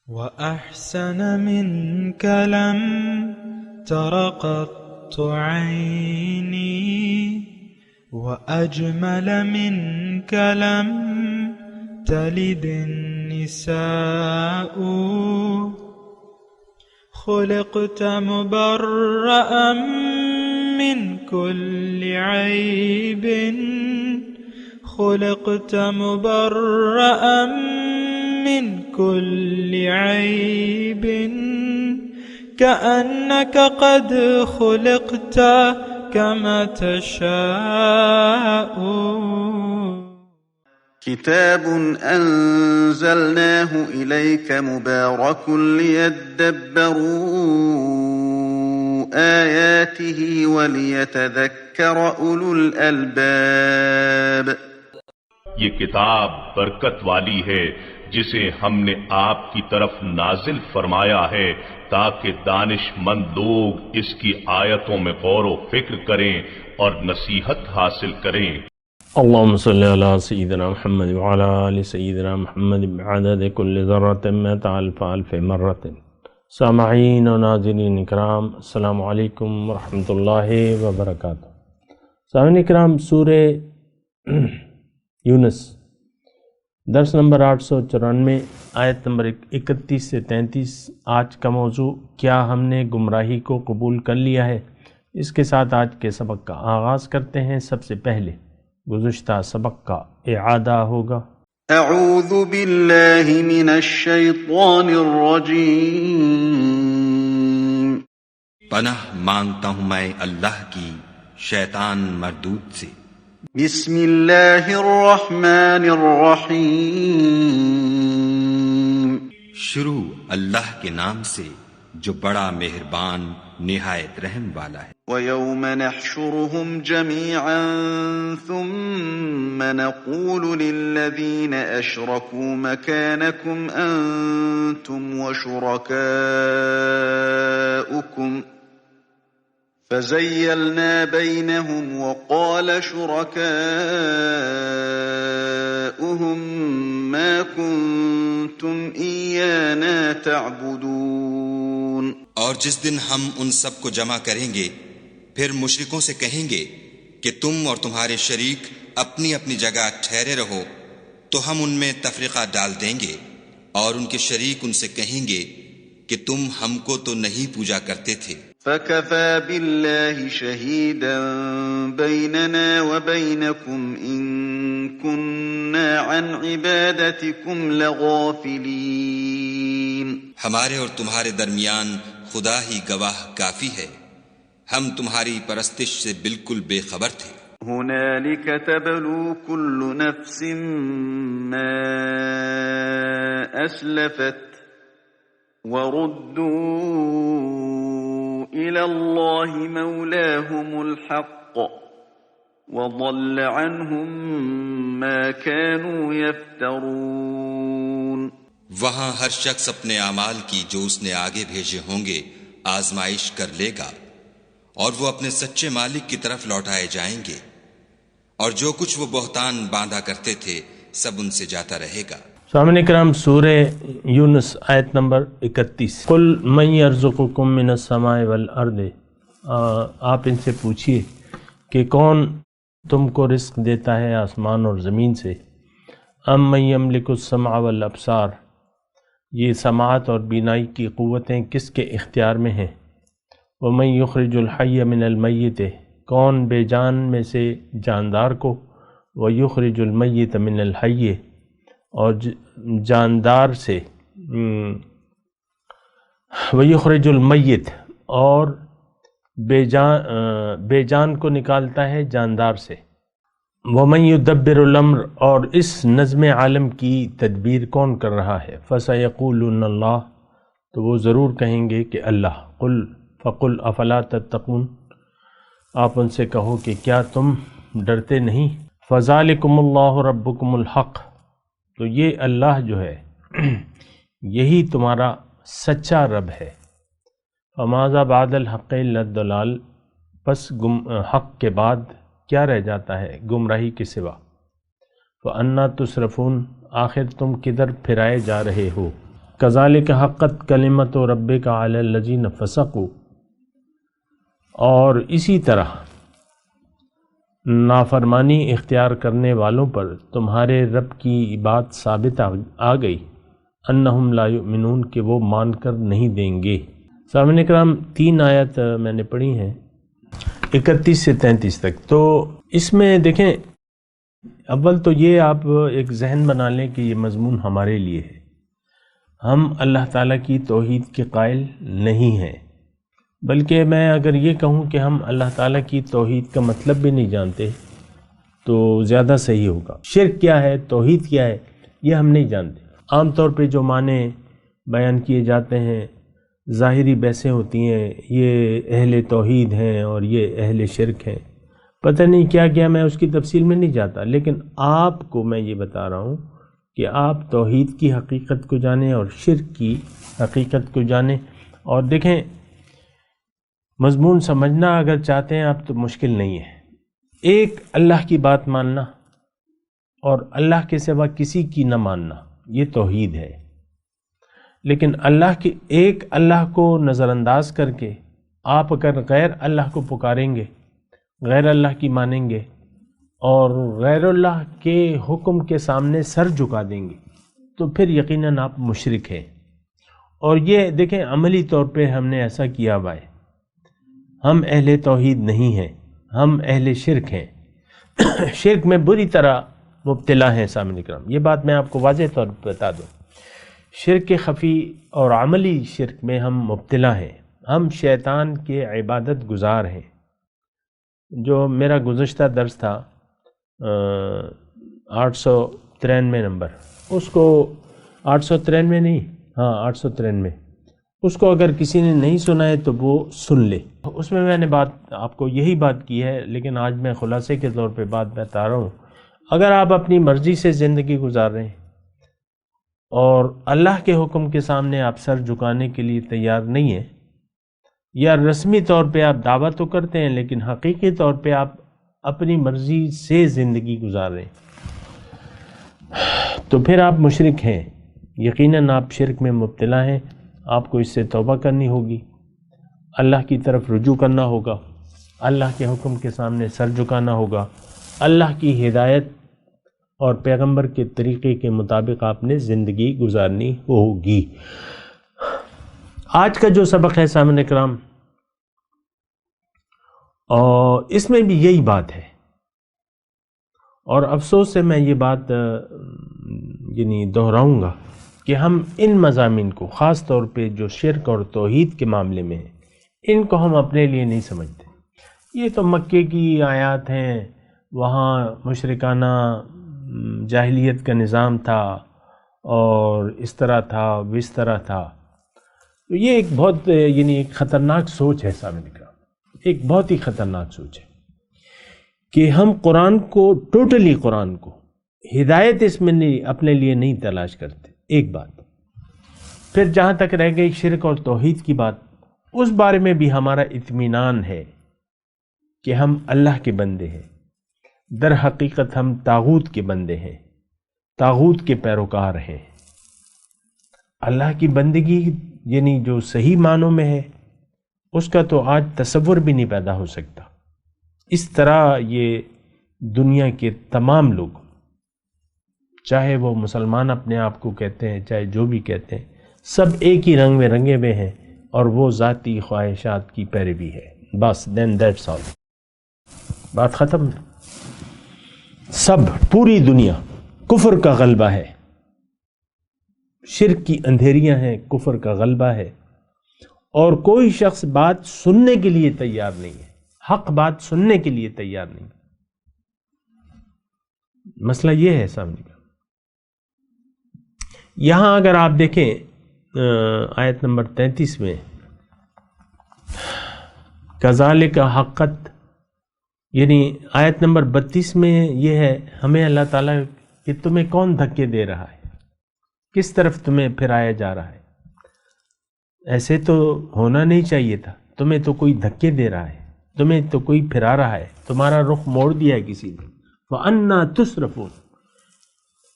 وأحسن منك لم تر قط عيني، وأجمل منك لم تلد النساء. خلقت مبرأ من كل عيب، خلقت مبرأ من كل عيب، كأنك قد خلقت كما تشاء. كتاب أنزلناه إليك مبارك ليدبروا آياته وليتذكر أولو الألباب. یہ کتاب برکت والی ہے جسے ہم نے آپ کی طرف نازل فرمایا ہے تاکہ دانش مند لوگ اس کی آیتوں میں غور و فکر کریں اور نصیحت حاصل کریں۔ اللهم صل على سيدنا محمد وعلى آل سيدنا محمد بعدد كل ذرة مئة ألف ألف مرة۔ سامعین و ناظرین اکرام، السلام علیکم ورحمۃ اللہ وبرکاتہ۔ سامعین اکرام، سورہ یونس درس نمبر 894، آیت نمبر 31 سے 33۔ آج کا موضوع کیا ہم نے گمراہی کو قبول کر لیا ہے؟ اس کے ساتھ آج کے سبق کا آغاز کرتے ہیں۔ سب سے پہلے گزشتہ سبق کا اعادہ ہوگا۔ اعوذ باللہ من الشیطان الرجیم۔ پناہ مانگتا ہوں میں اللہ کی شیطان مردود سے۔ بسم اللہ الرحمن الرحیم۔ شروع اللہ کے نام سے جو بڑا مہربان نہایت رحم والا ہے۔ وَيَوْمَ نَحْشُرُهُمْ جَمِيعًا ثُمَّ نَقُولُ لِلَّذِينَ أَشْرَكُوا مَكَانَكُمْ أَنْتُمْ وَشُرَكَاؤُكُمْ فَزَيَّلْنَا بَيْنَهُمْ وَقَالَ شُرَكَاؤُهُمْ مَا كُنْتُمْ إِيَّانَا تَعْبُدُونَ۔ اور جس دن ہم ان سب کو جمع کریں گے، پھر مشرکوں سے کہیں گے کہ تم اور تمہارے شریک اپنی اپنی جگہ ٹھہرے رہو، تو ہم ان میں تفریقہ ڈال دیں گے، اور ان کے شریک ان سے کہیں گے کہ تم ہم کو تو نہیں پوجا کرتے تھے۔ فَكَفَى بِاللَّهِ شَهِيدًا بَيْنَنَا وَبَيْنَكُمْ إِن كُنَّا عَنْ عِبَادَتِكُمْ لَغَافِلِينَ۔ ہمارے اور تمہارے درمیان خدا ہی گواہ کافی ہے، ہم تمہاری پرستش سے بالکل بے خبر تھے۔ هُنَالِكَ تَبْلُو كُلُّ نَفْسٍ مَا أَسْلَفَتْ وَرُدُّوا إِلَى اللَّهِ مَوْلَاهُمُ الْحَقِّ وَضَلَّ عَنْهُمْ مَا كَانُوا يَفْتَرُونَ۔ وہاں ہر شخص اپنے اعمال کی جو اس نے آگے بھیجے ہوں گے آزمائش کر لے گا، اور وہ اپنے سچے مالک کی طرف لوٹائے جائیں گے، اور جو کچھ وہ بہتان باندھا کرتے تھے سب ان سے جاتا رہے گا۔ سامعین کرام، سورہ یونس آیت نمبر 31۔ قل من یرزقکم من السماء والارض، آپ ان سے پوچھئے کہ کون تم کو رزق دیتا ہے آسمان اور زمین سے۔ ام من یملک السمع والابصار، یہ سماعت اور بینائی کی قوتیں کس کے اختیار میں ہیں۔ ومن یخرج الحی من المیت، کون بے جان میں سے جاندار کو، ویخرج المیت من الحی، اور جاندار سے ویخرج المیت، اور بے جان کو نکالتا ہے جاندار سے۔ ومن یدبر الامر، اور اس نظم عالم کی تدبیر کون کر رہا ہے۔ فسیقولون اللہ، تو وہ ضرور کہیں گے کہ اللہ۔ فقل افلا تتقون، آپ ان سے کہو کہ کیا تم ڈرتے نہیں۔ فذالکم اللہ ربکم الحق، تو یہ اللہ جو ہے یہی تمہارا سچا رب ہے۔ فماذا بعد الحق الا الضلال، پس حق کے بعد کیا رہ جاتا ہے گمراہی کے سوا۔ فَأَنَّا تُصْرَفُونَ، آخر تم کدھر پھرائے جا رہے ہو۔ کذالک حقت کلمت ربک علی الذین فسقوا، اور اسی طرح نافرمانی اختیار کرنے والوں پر تمہارے رب کی بات ثابت آ گئی، انہم لا یؤمنون، کہ وہ مان کر نہیں دیں گے۔ سامعین کرام 3 آیت میں نے پڑھی ہیں 31 سے 33 تک۔ تو اس میں دیکھیں، اول تو یہ آپ ایک ذہن بنا لیں کہ یہ مضمون ہمارے لیے ہے۔ ہم اللہ تعالیٰ کی توحید کے قائل نہیں ہیں، بلکہ میں اگر یہ کہوں کہ ہم اللہ تعالیٰ کی توحید کا مطلب بھی نہیں جانتے تو زیادہ صحیح ہوگا۔ شرک کیا ہے، توحید کیا ہے، یہ ہم نہیں جانتے۔ عام طور پہ جو معنی بیان کیے جاتے ہیں، ظاہری بحثیں ہوتی ہیں، یہ اہل توحید ہیں اور یہ اہل شرک ہیں، پتہ نہیں کیا کیا، میں اس کی تفصیل میں نہیں جاتا، لیکن آپ کو میں یہ بتا رہا ہوں کہ آپ توحید کی حقیقت کو جانیں اور شرک کی حقیقت کو جانیں۔ اور دیکھیں، مضمون سمجھنا اگر چاہتے ہیں آپ تو مشکل نہیں ہے۔ ایک اللہ کی بات ماننا اور اللہ کے سوا کسی کی نہ ماننا، یہ توحید ہے۔ لیکن ایک اللہ کو نظر انداز کر کے آپ اگر غیر اللہ کو پکاریں گے، غیر اللہ کی مانیں گے اور غیر اللہ کے حکم کے سامنے سر جھکا دیں گے تو پھر یقیناً آپ مشرک ہیں۔ اور یہ دیکھیں، عملی طور پہ ہم نے ایسا کیا ہوا ہے۔ ہم اہل توحید نہیں ہیں، ہم اہل شرک ہیں، شرک میں بری طرح مبتلا ہیں۔ سامعین کرام، یہ بات میں آپ کو واضح طور پر بتا دوں، شرک خفی اور عملی شرک میں ہم مبتلا ہیں۔ ہم شیطان کے عبادت گزار ہیں۔ جو میرا گزشتہ درس تھا 893 نمبر، اس کو 893 نہیں، ہاں 893، اس کو اگر کسی نے نہیں سنا ہے تو وہ سن لے۔ اس میں نے آپ کو یہی بات کی ہے، لیکن آج میں خلاصے کے طور پہ بات بتا رہا ہوں۔ اگر آپ اپنی مرضی سے زندگی گزار رہے ہیں اور اللہ کے حکم کے سامنے آپ سر جھکانے کے لیے تیار نہیں ہیں، یا رسمی طور پہ آپ دعویٰ تو کرتے ہیں لیکن حقیقی طور پہ آپ اپنی مرضی سے زندگی گزار رہے ہیں، تو پھر آپ مشرک ہیں۔ یقیناً آپ شرک میں مبتلا ہیں۔ آپ کو اس سے توبہ کرنی ہوگی، اللہ کی طرف رجوع کرنا ہوگا، اللہ کے حکم کے سامنے سر جھکانا ہوگا، اللہ کی ہدایت اور پیغمبر کے طریقے کے مطابق آپ نے زندگی گزارنی ہوگی۔ آج کا جو سبق ہے سامعین کرام، اور اس میں بھی یہی بات ہے، اور افسوس سے میں یہ بات دہراؤں گا کہ ہم ان مضامین کو، خاص طور پہ جو شرک اور توحید کے معاملے میں ہیں، ان کو ہم اپنے لیے نہیں سمجھتے۔ یہ تو مکے کی آیات ہیں، وہاں مشرکانہ جاہلیت کا نظام تھا اور اس طرح تھا اس طرح تھا۔ تو یہ ایک بہت ایک خطرناک سوچ ہے سامنے کا، ایک بہت ہی خطرناک سوچ ہے کہ ہم قرآن کو قرآن کو ہدایت اس میں اپنے لیے نہیں تلاش کرتے۔ ایک بات، پھر جہاں تک رہ گئی شرک اور توحید کی بات، اس بارے میں بھی ہمارا اطمینان ہے کہ ہم اللہ کے بندے ہیں۔ در حقیقت ہم طاغوت کے بندے ہیں، طاغوت کے پیروکار ہیں۔ اللہ کی بندگی جو صحیح معنوں میں ہے، اس کا تو آج تصور بھی نہیں پیدا ہو سکتا۔ اس طرح یہ دنیا کے تمام لوگ، چاہے وہ مسلمان اپنے آپ کو کہتے ہیں، چاہے جو بھی کہتے ہیں، سب ایک ہی رنگ میں رنگے ہوئے ہیں، اور وہ ذاتی خواہشات کی پیروی ہے۔ بس then that's all، بات ختم۔ سب، پوری دنیا کفر کا غلبہ ہے، شرک کی اندھیریاں ہیں، کفر کا غلبہ ہے، اور کوئی شخص بات سننے کے لیے تیار نہیں ہے، حق بات سننے کے لیے تیار نہیں۔ مسئلہ یہ ہے سامنے کا۔ یہاں اگر آپ دیکھیں آیت نمبر 33 میں، کذالک حقت، آیت نمبر 32 میں یہ ہے، ہمیں اللہ تعالیٰ کہ تمہیں کون دھکے دے رہا ہے، کس طرف تمہیں پھرایا جا رہا ہے، ایسے تو ہونا نہیں چاہیے تھا، تمہیں تو کوئی دھکے دے رہا ہے، تمہیں تو کوئی پھرا رہا ہے، تمہارا رخ موڑ دیا ہے کسی نے۔ وَأَنَّا تُصْرَفُونَ،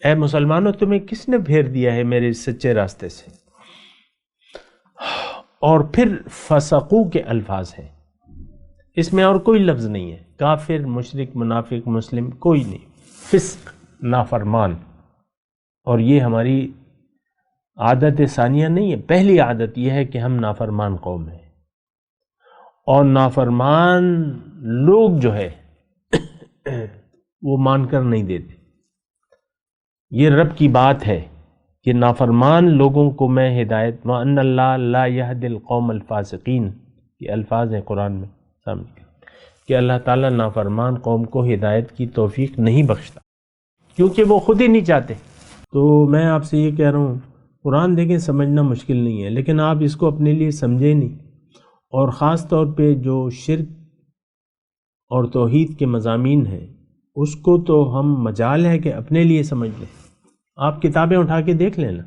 اے مسلمانوں تمہیں کس نے پھیر دیا ہے میرے سچے راستے سے، اور پھر فسقو کے الفاظ ہیں، اس میں اور کوئی لفظ نہیں ہے، کافر، مشرک، منافق، مسلم کوئی نہیں، فسق، نافرمان. اور یہ ہماری عادت ثانیہ نہیں ہے، پہلی عادت یہ ہے کہ ہم نافرمان قوم ہیں، اور نافرمان لوگ جو ہے وہ مان کر نہیں دیتے. یہ رب کی بات ہے کہ نافرمان لوگوں کو میں ہدایت، وَأَنَّ اللَّهَ لَا يَهْدِي الْقَوْمَ الْفَاسِقِينَ، یہ الفاظ ہیں قرآن میں سامنے کہ اللہ تعالیٰ نافرمان قوم کو ہدایت کی توفیق نہیں بخشتا، کیونکہ وہ خود ہی نہیں چاہتے. تو میں آپ سے یہ کہہ رہا ہوں، قرآن دیکھیں سمجھنا مشکل نہیں ہے، لیکن آپ اس کو اپنے لیے سمجھیں نہیں، اور خاص طور پہ جو شرک اور توحید کے مضامین ہیں اس کو تو ہم مجال ہے کہ اپنے لیے سمجھ لیں. آپ کتابیں اٹھا کے دیکھ لینا،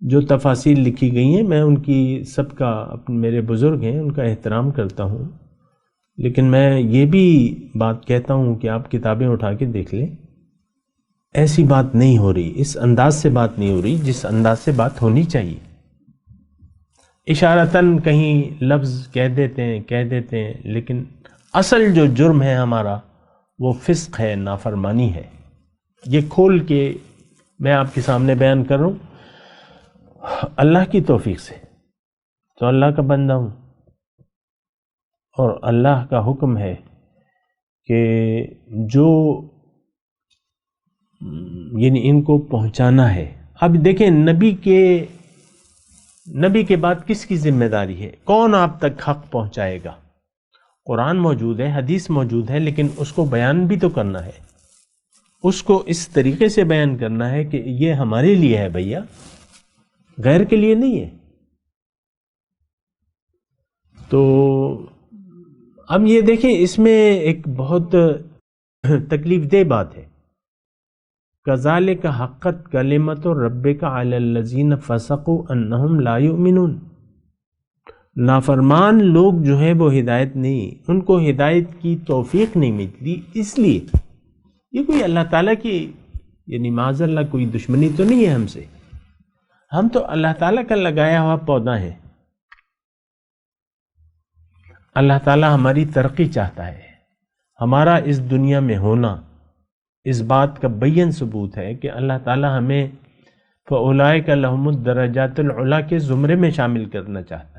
جو تفاصیل لکھی گئی ہیں، میں ان کی سب کا، میرے بزرگ ہیں ان کا احترام کرتا ہوں، لیکن میں یہ بھی بات کہتا ہوں کہ آپ کتابیں اٹھا کے دیکھ لیں. ایسی بات نہیں ہو رہی، اس انداز سے بات نہیں ہو رہی جس انداز سے بات ہونی چاہیے. اشارتاً کہیں لفظ کہہ دیتے ہیں، لیکن اصل جو جرم ہے ہمارا وہ فسق ہے، نافرمانی ہے. یہ کھول کے میں آپ کے سامنے بیان کر رہا ہوں اللہ کی توفیق سے، تو اللہ کا بندہ ہوں، اور اللہ کا حکم ہے کہ جو یعنی ان کو پہنچانا ہے. اب دیکھیں نبی کے بعد کس کی ذمہ داری ہے؟ کون آپ تک حق پہنچائے گا؟ قرآن موجود ہے، حدیث موجود ہے، لیکن اس کو بیان بھی تو کرنا ہے، اس کو اس طریقے سے بیان کرنا ہے کہ یہ ہمارے لیے ہے بھیا، غیر کے لیے نہیں ہے. تو اب یہ دیکھیں اس میں ایک بہت تکلیف دہ بات ہے. کذالک حقت کلمۃ ربک علی الذین فسقوا انہم لا یؤمنون. نافرمان لوگ جو ہیں وہ ہدایت نہیں، ان کو ہدایت کی توفیق نہیں ملتی. اس لیے یہ کوئی اللہ تعالیٰ کی یعنی معاذ اللہ کوئی دشمنی تو نہیں ہے ہم سے، ہم تو اللہ تعالیٰ کا لگایا ہوا پودا ہے. اللہ تعالیٰ ہماری ترقی چاہتا ہے، ہمارا اس دنیا میں ہونا اس بات کا بین ثبوت ہے کہ اللہ تعالیٰ ہمیں فَأُولَئِكَ لَهُمُ الدَّرَجَاتُ الْعُلَىٰ کے زمرے میں شامل کرنا چاہتا ہے.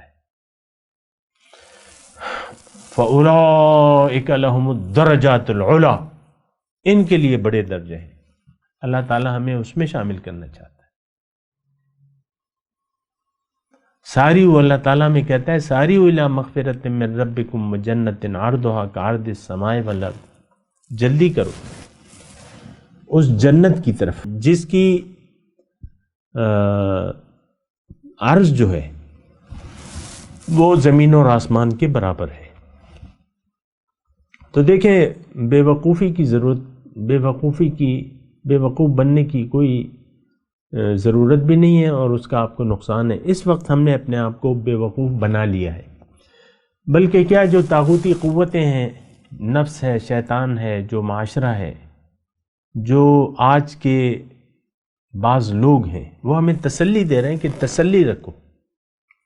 فَأُولَئِكَ لَهُمُ الدَّرَجَاتُ الْعُلَىٰ، ان کے لیے بڑے درجے ہیں، اللہ تعالیٰ ہمیں اس میں شامل کرنا چاہتا ہے. ساریو، اللہ تعالیٰ میں کہتا ہے ساریو الی مغفرۃ من ربکم وجنۃ عرضھا کعرض السماء والارض، جلدی کرو اس جنت کی طرف جس کی عرض جو ہے وہ زمین اور آسمان کے برابر ہے. تو دیکھیں بے وقوفی کی ضرورت، بے وقوف بننے کی کوئی ضرورت بھی نہیں ہے، اور اس کا آپ کو نقصان ہے. اس وقت ہم نے اپنے آپ کو بے وقوف بنا لیا ہے، بلکہ کیا جو طاغوتی قوتیں ہیں، نفس ہے، شیطان ہے، جو معاشرہ ہے، جو آج کے بعض لوگ ہیں، وہ ہمیں تسلی دے رہے ہیں کہ تسلی رکھو،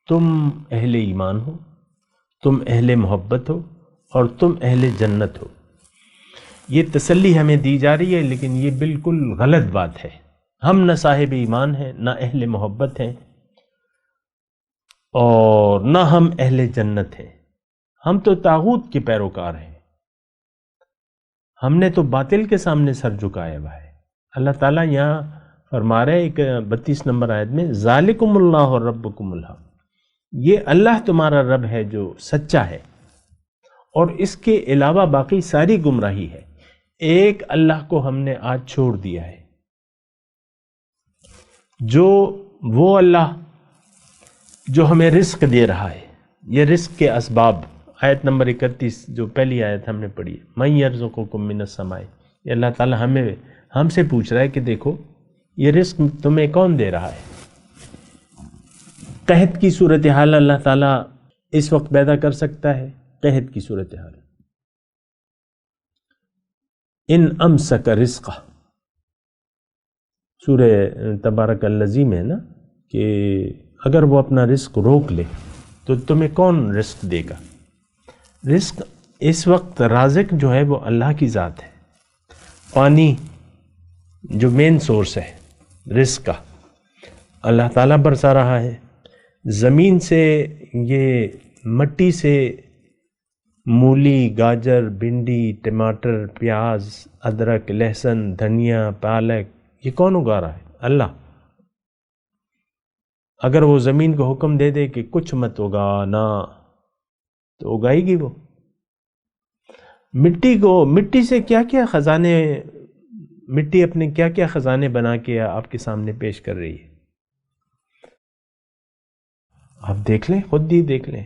تم اہل ایمان ہو، تم اہل محبت ہو، اور تم اہل جنت ہو. یہ تسلی ہمیں دی جا رہی ہے، لیکن یہ بالکل غلط بات ہے. ہم نہ صاحب ایمان ہیں، نہ اہل محبت ہیں، اور نہ ہم اہل جنت ہیں. ہم تو طاغوت کے پیروکار ہیں، ہم نے تو باطل کے سامنے سر جھکایا ہوا ہے. اللہ تعالیٰ یہاں فرما رہے ایک 32 نمبر آیت میں، ذالکم اللہ ربکم الحق، یہ اللہ تمہارا رب ہے جو سچا ہے، اور اس کے علاوہ باقی ساری گمراہی ہے. ایک اللہ کو ہم نے آج چھوڑ دیا ہے، جو وہ اللہ جو ہمیں رزق دے رہا ہے. یہ رزق کے اسباب، آیت نمبر 31 جو پہلی آیت ہم نے پڑھی ہے، مَن یرزقکم من السماء، یہ اللہ تعالیٰ ہم سے پوچھ رہا ہے کہ دیکھو یہ رزق تمہیں کون دے رہا ہے. قحط کی صورتحال اللہ تعالیٰ اس وقت پیدا کر سکتا ہے، قحط کی صورتحال. ان امسک رزقہ، سورہ تبارک الذی میں ہے نا کہ اگر وہ اپنا رزق روک لے تو تمہیں کون رزق دے گا؟ رزق اس وقت رازق جو ہے وہ اللہ کی ذات ہے. پانی جو مین سورس ہے رزق کا اللہ تعالیٰ برسا رہا ہے. زمین سے یہ مٹی سے مولی، گاجر، بھنڈی، ٹماٹر، پیاز، ادرک، لہسن، دھنیا، پالک، یہ کون اگا رہا ہے؟ اللہ. اگر وہ زمین کو حکم دے دے کہ کچھ مت اگانا تو اگائے گی وہ. مٹی سے کیا کیا خزانے، مٹی اپنے کیا کیا خزانے بنا کے آپ کے سامنے پیش کر رہی ہے. آپ دیکھ لیں، خود ہی دیکھ لیں.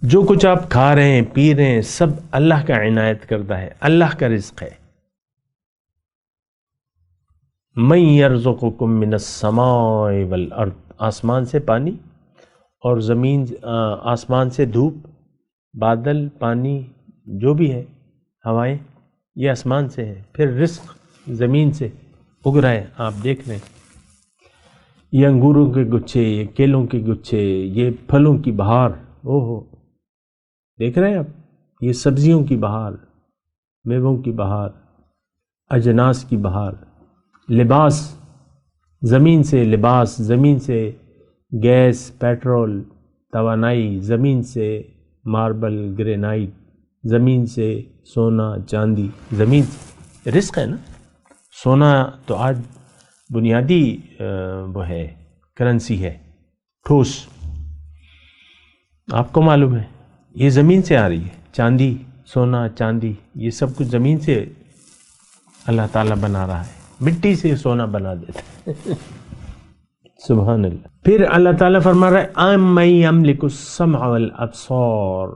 جو کچھ آپ کھا رہے ہیں، پی رہے ہیں، سب اللہ کا عنایت کردہ ہے، اللہ کا رزق ہے. من یرزقکم من السماء والارض، آسمان سے پانی اور زمین، آسمان سے دھوپ، بادل، پانی، جو بھی ہے، ہوائیں، یہ آسمان سے ہے. پھر رزق زمین سے اگ رہا ہے، آپ دیکھ رہے ہیں. یہ انگوروں کے گچھے، یہ کیلوں کے گچھے، یہ پھلوں کی بہار، دیکھ رہے ہیں آپ، یہ سبزیوں کی بہار، میووں کی بہار، اجناس کی بہار. لباس زمین سے، لباس زمین سے، گیس، پیٹرول، توانائی زمین سے، ماربل، گرینائٹ زمین سے، سونا، چاندی زمین سے. رزق ہے نا. سونا تو آج بنیادی وہ ہے، کرنسی ہے، ٹھوس. آپ کو معلوم ہے یہ زمین سے آ رہی ہے. چاندی، سونا، چاندی، یہ سب کچھ زمین سے اللہ تعالیٰ بنا رہا ہے. مٹی سے سونا بنا دیتا ہے. سبحان اللہ. پھر اللہ تعالیٰ فرما رہا ہے اَمَّن یَمْلِکُ السَّمْعَ وَالْأَبْصَارَ،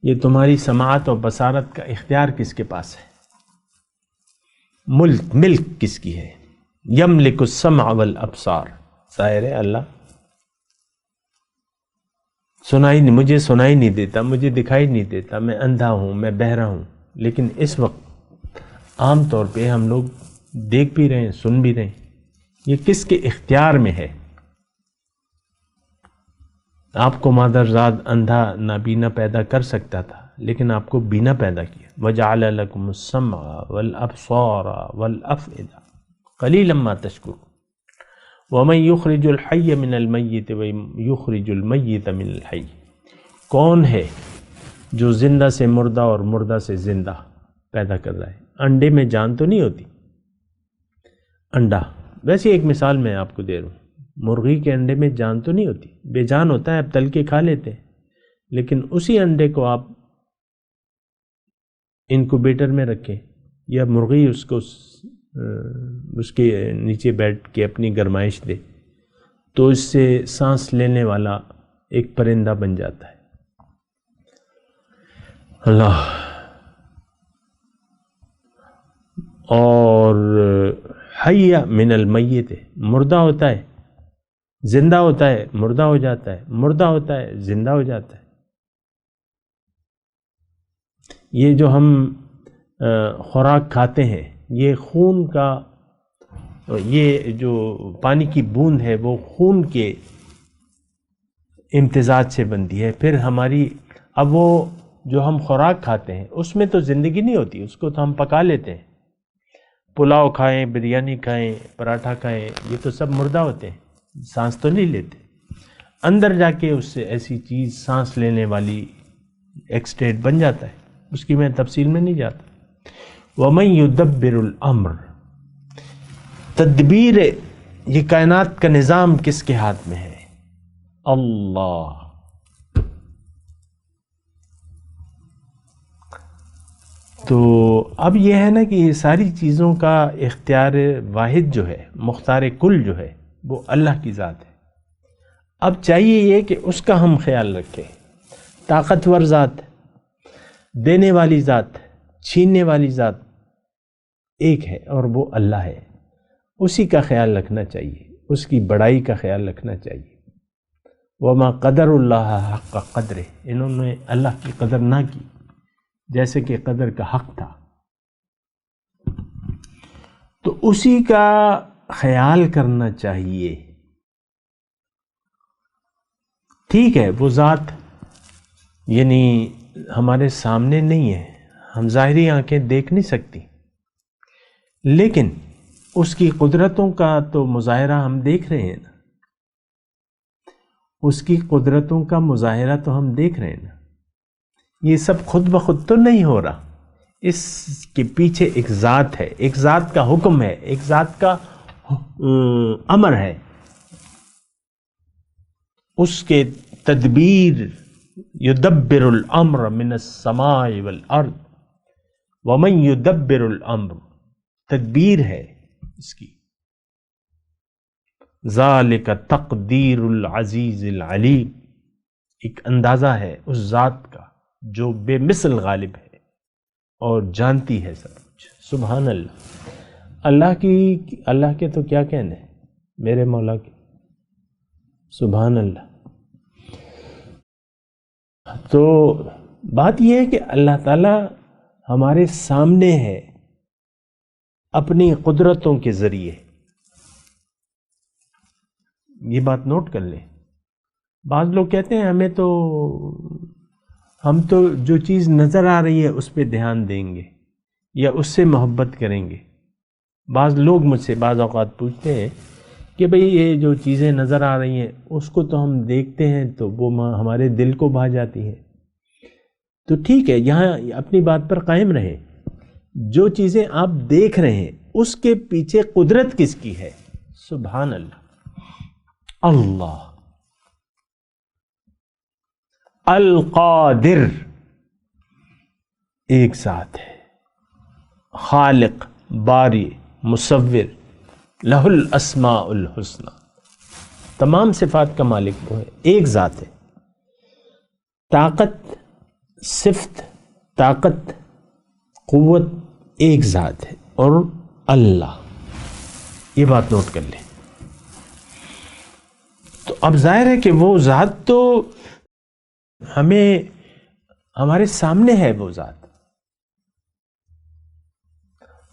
یہ تمہاری سماعت اور بصارت کا اختیار کس کے پاس ہے؟ ملک کس کی ہے؟ یملک السمع والابصار، ظاہر ہے اللہ. مجھے سنائی نہیں دیتا، مجھے دکھائی نہیں دیتا، میں اندھا ہوں، میں بہرا ہوں. لیکن اس وقت عام طور پہ ہم لوگ دیکھ بھی رہے ہیں، سن بھی رہے ہیں. یہ کس کے اختیار میں ہے؟ آپ کو مادرزاد اندھا نابینا پیدا کر سکتا تھا، لیکن آپ کو بینا پیدا کیا. وَجَعَلَ لَكُمُ السَّمْعَ وَالْأَبْصَارَ وَالْأَفْئِدَةَ قَلِيلًا مَا تَشْكُرُونَ وَمَن يُخْرِجُ الْحَيَّ مِنَ الْمَيِّتِ وَيُخْرِجُ الْمَيِّتَ مِنَ الْحَيِّ، کون ہے جو زندہ سے مردہ اور مردہ سے زندہ پیدا کر رہا ہے؟ انڈے میں جان تو نہیں ہوتی. انڈا، ویسے ایک مثال میں آپ کو دے رہا ہوں، مرغی کے انڈے میں جان تو نہیں ہوتی، بے جان ہوتا ہے، اب تل کے کھا لیتے ہیں. لیکن اسی انڈے کو آپ انکوبیٹر میں رکھیں یا مرغی اس کے نیچے بیٹھ کے اپنی گرمائش دے تو اس سے سانس لینے والا ایک پرندہ بن جاتا ہے. اللہ. اور حی من المیت، مردہ ہوتا ہے زندہ ہوتا ہے، مردہ ہو جاتا ہے، مردہ ہوتا ہے زندہ ہو جاتا ہے. یہ جو ہم خوراک کھاتے ہیں، یہ خون کا، یہ جو پانی کی بوند ہے وہ خون کے امتزاج سے بنتی ہے. پھر ہماری، اب وہ جو ہم خوراک کھاتے ہیں اس میں تو زندگی نہیں ہوتی، اس کو تو ہم پکا لیتے ہیں. پلاؤ کھائیں، بریانی کھائیں، پراٹھا کھائیں، یہ تو سب مردہ ہوتے ہیں، سانس تو نہیں لیتے. اندر جا کے اس سے ایسی چیز سانس لینے والی ایکسٹیٹ بن جاتا ہے. اس کی میں تفصیل میں نہیں جاتا. وَمَن يُدَبِّرُ الْأَمْرَ، تدبیر یہ کائنات کا نظام کس کے ہاتھ میں ہے؟ اللہ. تو اب یہ ہے نا کہ یہ ساری چیزوں کا اختیار واحد جو ہے، مختار کل جو ہے، وہ اللہ کی ذات ہے. اب چاہیے یہ کہ اس کا ہم خیال رکھیں. طاقتور ذات، دینے والی ذات، چھیننے والی ذات ایک ہے اور وہ اللہ ہے. اسی کا خیال رکھنا چاہیے، اس کی بڑائی کا خیال رکھنا چاہیے. وما قدر اللہ حق قدر، انہوں نے اللہ کی قدر نہ کی جیسے کہ قدر کا حق تھا. تو اسی کا خیال کرنا چاہیے. ٹھیک ہے وہ ذات یعنی ہمارے سامنے نہیں ہے، ہم ظاہری آنکھیں دیکھ نہیں سکتی، لیکن اس کی قدرتوں کا تو مظاہرہ ہم دیکھ رہے ہیں نا، اس کی قدرتوں کا مظاہرہ تو ہم دیکھ رہے ہیں نا. یہ سب خود بخود تو نہیں ہو رہا، اس کے پیچھے ایک ذات ہے، ایک ذات کا حکم ہے، ایک ذات کا امر ہے. اس کے تدبیر، یدبر الامر من السماء والارض ومن یدبر الامر، تدبیر ہے اس کی. ذالک تقدیر العزیز العلیم، ایک اندازہ ہے اس ذات کا جو بے مثل غالب ہے اور جانتی ہے سب کچھ. سبحان اللہ. اللہ کے تو کیا کہنے ہیں، میرے مولا کے. سبحان اللہ. تو بات یہ ہے کہ اللہ تعالی ہمارے سامنے ہے اپنی قدرتوں کے ذریعے. یہ بات نوٹ کر لیں. بعض لوگ کہتے ہیں ہم تو جو چیز نظر آ رہی ہے اس پہ دھیان دیں گے یا اس سے محبت کریں گے. بعض لوگ مجھ سے بعض اوقات پوچھتے ہیں کہ بھئی یہ جو چیزیں نظر آ رہی ہیں اس کو تو ہم دیکھتے ہیں تو وہ ہمارے دل کو بھا جاتی ہے. تو ٹھیک ہے، یہاں اپنی بات پر قائم رہیں. جو چیزیں آپ دیکھ رہے ہیں اس کے پیچھے قدرت کس کی ہے؟ سبحان اللہ. اللہ القادر ایک ذات ہے، خالق، باری، مصور، لہ الاسماء الحسنی، تمام صفات کا مالک وہ ہے، ایک ذات ہے. طاقت، صفت، طاقت، قوت ایک ذات ہے اور اللہ. یہ بات نوٹ کر لیں. تو اب ظاہر ہے کہ وہ ذات تو ہمارے سامنے ہے.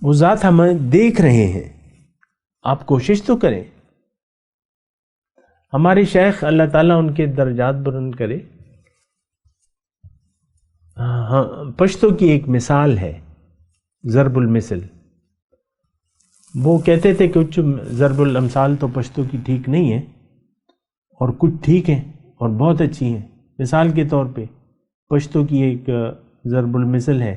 وہ ذات ہم دیکھ رہے ہیں. آپ کوشش تو کریں. ہمارے شیخ اللہ تعالیٰ ان کے درجات بلند کرے، پشتو کی ایک مثال ہے ضرب المثل. وہ کہتے تھے کہ کچھ ضرب الامثال تو پشتو کی ٹھیک نہیں ہے اور کچھ ٹھیک ہیں اور بہت اچھی ہیں. مثال کے طور پہ پشتو کی ایک ضرب المثل ہے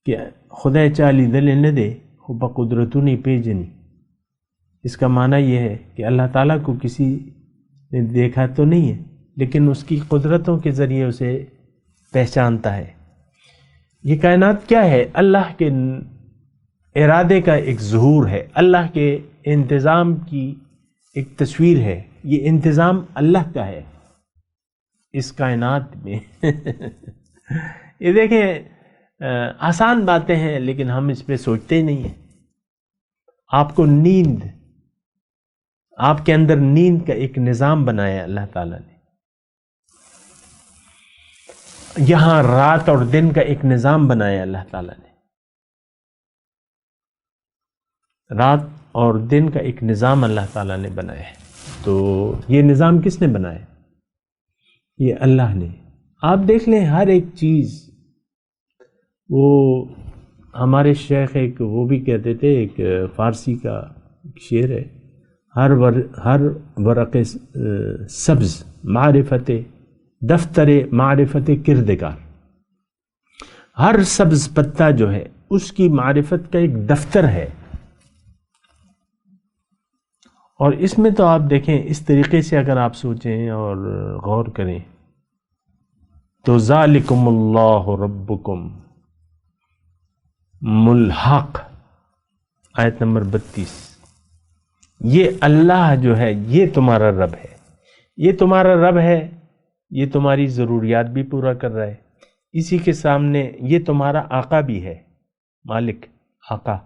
کہ خدا چالی دل نہ دے ہو بقدرتو نہیں پیجنی. اس کا معنی یہ ہے کہ اللہ تعالیٰ کو کسی نے دیکھا تو نہیں ہے لیکن اس کی قدرتوں کے ذریعے اسے پہچانتا ہے. یہ کائنات کیا ہے؟ اللہ کے ارادے کا ایک ظہور ہے، اللہ کے انتظام کی ایک تصویر ہے. یہ انتظام اللہ کا ہے اس کائنات میں. یہ دیکھیں آسان باتیں ہیں لیکن ہم اس پہ سوچتے ہی نہیں ہیں. آپ کو نیند، آپ کے اندر نیند کا ایک نظام بنایا اللہ تعالیٰ نے. یہاں رات اور دن کا ایک نظام بنایا اللہ تعالیٰ نے. رات اور دن کا ایک نظام اللہ تعالیٰ نے بنایا ہے. تو یہ نظام کس نے بنایا؟ یہ اللہ نے. آپ دیکھ لیں ہر ایک چیز. وہ ہمارے شیخ ایک وہ بھی کہتے تھے، ایک فارسی کا ایک شعر ہے، ہر ورق سبز معرفت دفتر معرفت کردگار. ہر سبز پتا جو ہے اس کی معرفت کا ایک دفتر ہے. اور اس میں تو آپ دیکھیں اس طریقے سے اگر آپ سوچیں اور غور کریں تو ذالکم اللہ ربکم ملحق، آیت نمبر 32. یہ اللہ جو ہے یہ تمہارا رب ہے. یہ تمہارا رب ہے، یہ تمہاری ضروریات بھی پورا کر رہا ہے. اسی کے سامنے یہ تمہارا آقا بھی ہے، مالک، آقا.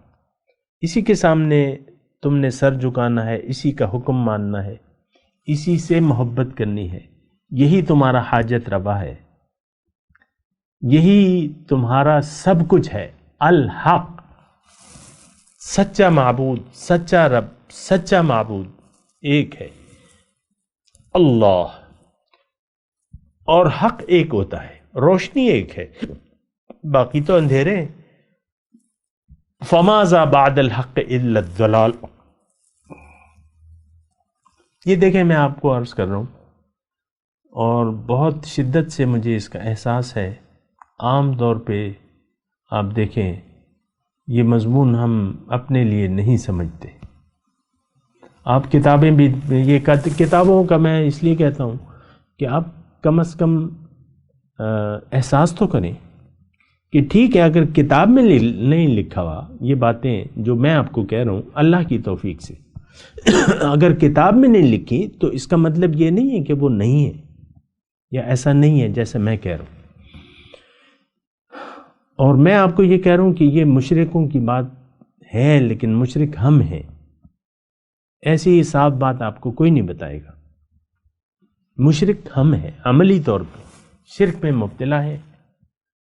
اسی کے سامنے تم نے سر جھکانا ہے، اسی کا حکم ماننا ہے، اسی سے محبت کرنی ہے. یہی تمہارا حاجت روا ہے، یہی تمہارا سب کچھ ہے. الحق، سچا معبود، سچا رب، سچا معبود ایک ہے اللہ، اور حق ایک ہوتا ہے، روشنی ایک ہے، باقی تو اندھیرے ہیں۔ فماذا بعد الحق الا الضلال۔ یہ دیکھیں میں آپ کو عرض کر رہا ہوں، اور بہت شدت سے مجھے اس کا احساس ہے۔ عام طور پہ آپ دیکھیں یہ مضمون ہم اپنے لیے نہیں سمجھتے۔ آپ کتابیں بھی، یہ کتابوں کا میں اس لیے کہتا ہوں کہ آپ کم از کم احساس تو کریں کہ ٹھیک ہے، اگر کتاب میں نہیں لکھا ہوا یہ باتیں جو میں آپ کو کہہ رہا ہوں اللہ کی توفیق سے، اگر کتاب میں نہیں لکھی تو اس کا مطلب یہ نہیں ہے کہ وہ نہیں ہے یا ایسا نہیں ہے جیسے میں کہہ رہا ہوں۔ اور میں آپ کو یہ کہہ رہا ہوں کہ یہ مشرکوں کی بات ہے، لیکن مشرک ہم ہیں، ایسی صاف بات آپ کو کوئی نہیں بتائے گا۔ مشرک ہم ہیں، عملی طور پہ شرک میں مبتلا ہے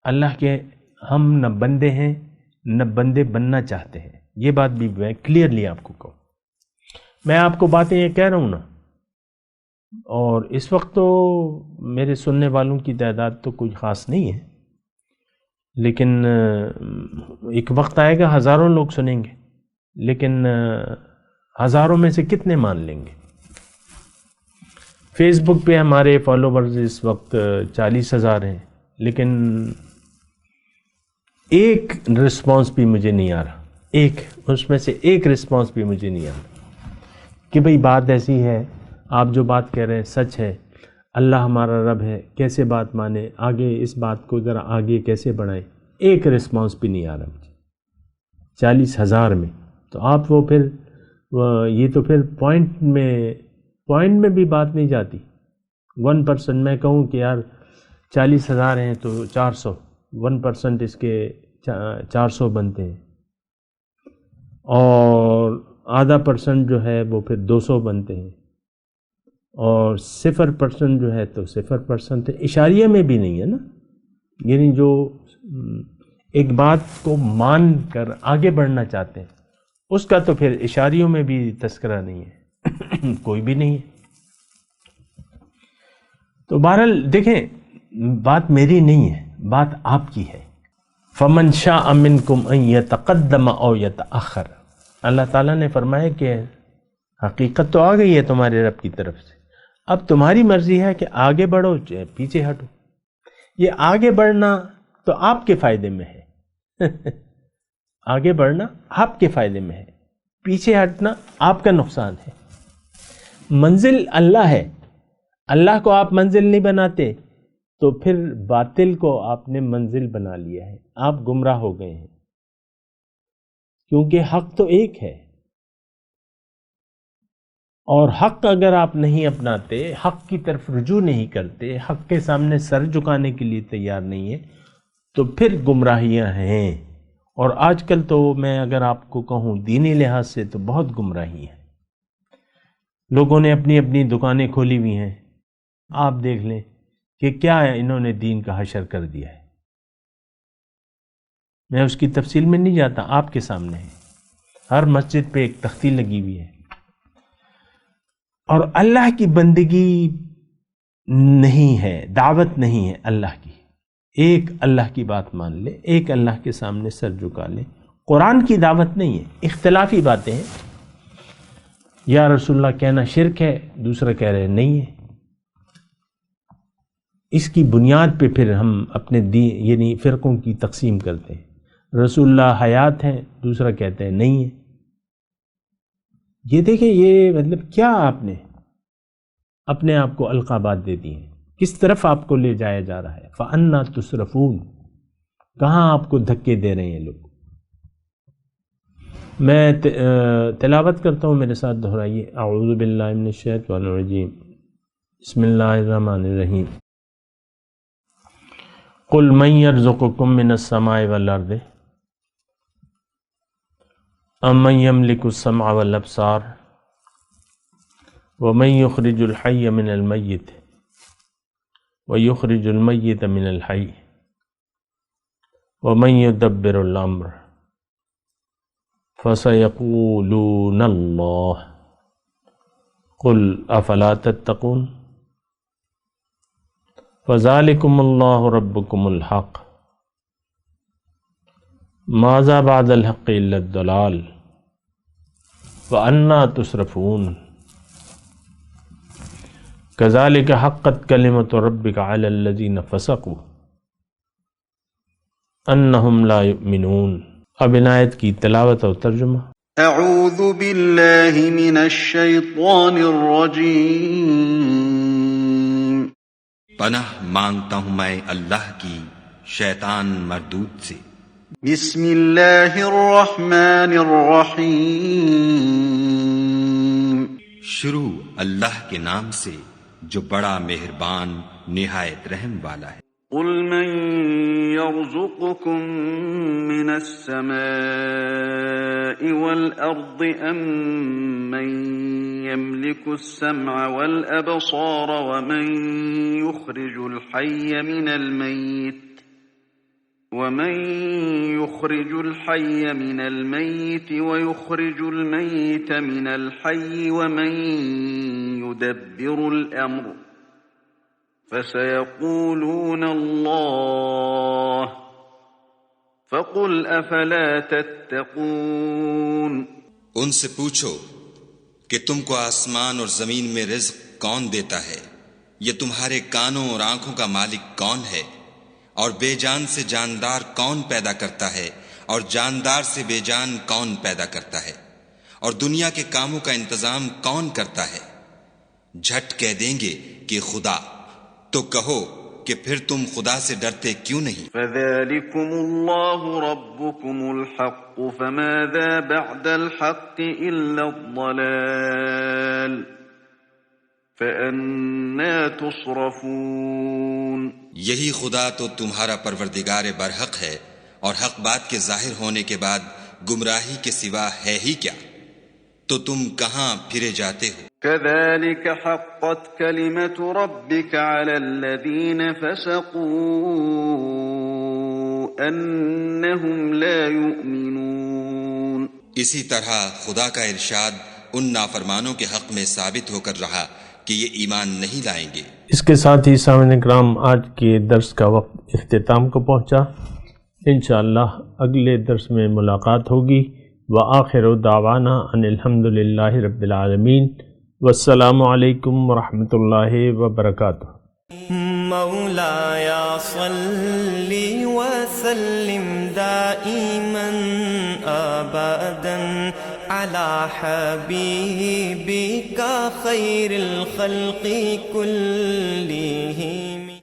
اللہ کے، ہم نہ بندے ہیں نہ بندے بننا چاہتے ہیں، یہ بات بھی میں کلیئرلی آپ کو کہوں۔ میں آپ کو باتیں یہ کہہ رہا ہوں نا، اور اس وقت تو میرے سننے والوں کی تعداد تو کوئی خاص نہیں ہے، لیکن ایک وقت آئے گا ہزاروں لوگ سنیں گے، لیکن ہزاروں میں سے کتنے مان لیں گے؟ فیس بک پہ ہمارے فالوورز اس وقت 40,000 ہیں، لیکن ایک رسپانس بھی مجھے نہیں آ رہا، ایک، اس میں سے ایک رسپانس بھی مجھے نہیں آ رہا کہ بھئی بات ایسی ہے، آپ جو بات کہہ رہے ہیں سچ ہے، اللہ ہمارا رب ہے، کیسے بات مانے، آگے اس بات کو ذرا آگے کیسے بڑھائیں؟ ایک رسپانس بھی نہیں آ رہا مجھے 40,000 میں۔ تو آپ وہ پھر یہ تو پھر پوائنٹ میں بھی بات نہیں جاتی۔ 1% میں کہوں کہ یار 40,000 ہیں تو 400، 1% اس کے 400 بنتے ہیں، اور آدھا % جو ہے وہ پھر 200 بنتے ہیں، اور 0% جو ہے تو 0% اشاریہ میں بھی نہیں ہے نا، یعنی جو ایک بات کو مان کر آگے بڑھنا چاہتے ہیں اس کا تو پھر اشاریوں میں بھی تذکرہ نہیں ہے، کوئی بھی نہیں ہے۔ تو بہرحال دیکھیں بات میری نہیں ہے، بات آپ کی ہے۔ فمن شاء منکم ان یتقدم او یتأخر، اللہ تعالیٰ نے فرمایا کہ حقیقت تو آ گئی ہے تمہارے رب کی طرف سے، اب تمہاری مرضی ہے کہ آگے بڑھو چاہے پیچھے ہٹو۔ یہ آگے بڑھنا تو آپ کے فائدے میں ہے آگے بڑھنا آپ کے فائدے میں ہے، پیچھے ہٹنا آپ کا نقصان ہے۔ منزل اللہ ہے، اللہ کو آپ منزل نہیں بناتے تو پھر باطل کو آپ نے منزل بنا لیا ہے، آپ گمراہ ہو گئے ہیں، کیونکہ حق تو ایک ہے، اور حق اگر آپ نہیں اپناتے، حق کی طرف رجوع نہیں کرتے، حق کے سامنے سر جھکانے کے لیے تیار نہیں ہے، تو پھر گمراہیاں ہیں۔ اور آج کل تو میں اگر آپ کو کہوں دینی لحاظ سے تو بہت گمراہی ہے، لوگوں نے اپنی اپنی دکانیں کھولی ہوئی ہیں، آپ دیکھ لیں کہ کیا انہوں نے دین کا حشر کر دیا ہے۔ میں اس کی تفصیل میں نہیں جاتا، آپ کے سامنے ہے، ہر مسجد پہ ایک تختی لگی ہوئی ہے، اور اللہ کی بندگی نہیں ہے، دعوت نہیں ہے اللہ کی۔ ایک اللہ کی بات مان لے، ایک اللہ کے سامنے سر جھکا لے، قرآن کی دعوت نہیں ہے، اختلافی باتیں ہیں۔ یا رسول اللہ کہنا شرک ہے، دوسرا کہہ رہے نہیں ہے، اس کی بنیاد پہ پھر ہم اپنے دین یعنی فرقوں کی تقسیم کرتے ہیں۔ رسول اللہ حیات ہیں، دوسرا کہتے ہیں نہیں ہے۔ یہ دیکھیں یہ مطلب کیا آپ نے اپنے آپ کو القابات دے دی ہیں، کس طرف آپ کو لے جایا جا رہا ہے۔ فَأَنَّا تُصْرَفُونَ، کہاں آپ کو دھکے دے رہے ہیں لوگ۔ میں تلاوت کرتا ہوں، میرے ساتھ دہرائیے۔ اعوذ باللہ من الشیطان الرجیم، بسم اللہ الرحمن الرحیم۔ قُلْ مَنْ يَرْزُقُكُم مِّنَ السَّمَاءِ وَالْأَرْضِ أَمَّن يَمْلِكُ السَّمْعَ وَالْأَبْصَارَ وَمَن يُخْرِجُ الْحَيَّ مِنَ الْمَيِّتِ وَيُخْرِجُ الْمَيِّتَ مِنَ الْحَيِّ وَمَن يُدَبِّرُ الْأَمْرَ فسيقولون الله قل افلا تتقون فذلكم الله ربكم الحق ماذا بعد الحق الا الضلال فأنا تصرفون كذلك حقت كلمة ربك على الذين فسقوا انہم لا یؤمنون۔ اب ان آیت کی تلاوت اور ترجمہ۔ اعوذ باللہ من الشیطان الرجیم۔ پناہ مانگتا ہوں میں اللہ کی شیطان مردود سے۔ بسم اللہ الرحمن الرحیم۔ شروع اللہ کے نام سے جو بڑا مہربان نہایت رحم والا ہے۔ قل من يرزقكم من السماء والأرض أم من يملك السمع والأبصار ومن يخرج الحي من الميت ويخرج الميت من الحي ومن يدبر الأمر فسيقولون الله فقل أفلا تتقون۔ ان سے پوچھو کہ تم کو آسمان اور زمین میں رزق کون دیتا ہے، یہ تمہارے کانوں اور آنکھوں کا مالک کون ہے، اور بے جان سے جاندار کون پیدا کرتا ہے، اور جاندار سے بے جان کون پیدا کرتا ہے، اور دنیا کے کاموں کا انتظام کون کرتا ہے؟ جھٹ کہہ دیں گے کہ خدا، تو کہو کہ پھر تم خدا سے ڈرتے کیوں نہیں؟ فَذَلِكُمُ اللَّهُ رَبُّكُمُ الْحَقُّ فَمَاذَا بَعْدَ الْحَقِّ إِلَّا الضَّلَالُ فَأَنَّى تُصْرَفُونَ۔ یہی خدا تو تمہارا پروردگار برحق ہے، اور حق بات کے ظاہر ہونے کے بعد گمراہی کے سوا ہے ہی کیا؟ تو تم کہاں پھرے جاتے ہو؟ كذلك حقت كلمة ربك على الذين فسقوا أنهم لا يؤمنون۔ اسی طرح خدا کا ارشاد ان نافرمانوں کے حق میں ثابت ہو کر رہا کہ یہ ایمان نہیں لائیں گے۔ اس کے ساتھ ہی سامعین کرام آج کے درس کا وقت اختتام کو پہنچا۔ انشاءاللہ اگلے درس میں ملاقات ہوگی۔ وآخر دعوانا ان الحمد للہ رب العالمین، والسلام علیکم ورحمۃ اللہ وبرکاتہ۔ مولایا صلی وسلم دائما ابدا علی حبیبک خیر الخلق کل